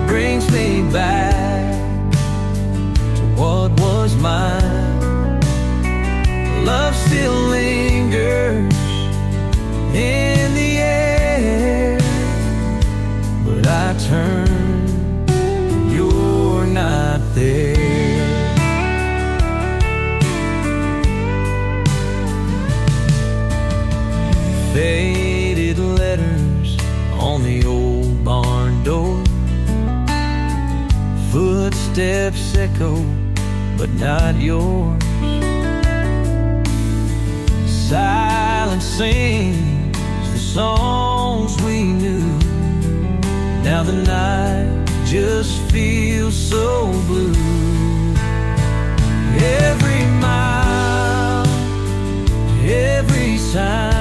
brings me back to what was mine. Love still lingers in the air, but I turn and you're not there. Faded letters on the old barn door, footsteps echo, but not yours. Silence sings the songs we knew. Now the night just feels so blue. Every mile, every sign